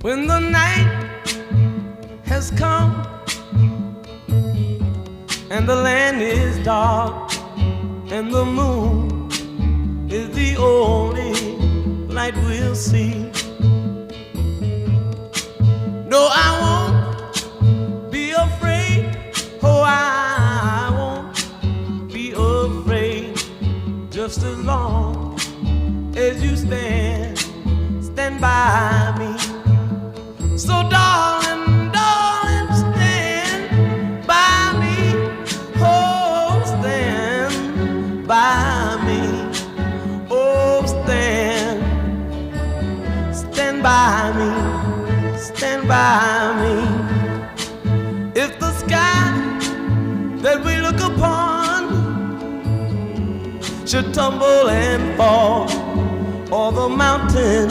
When the night has come and the land is dark and the moon is the only light we'll see. No, I won't be afraid. Oh, I won't be afraid. Just as long as you stand by me. So darling, darling, stand by me. Oh, stand by me. Oh, stand by me. Stand by me. If the sky that we look upon should tumble and fall, or the mountain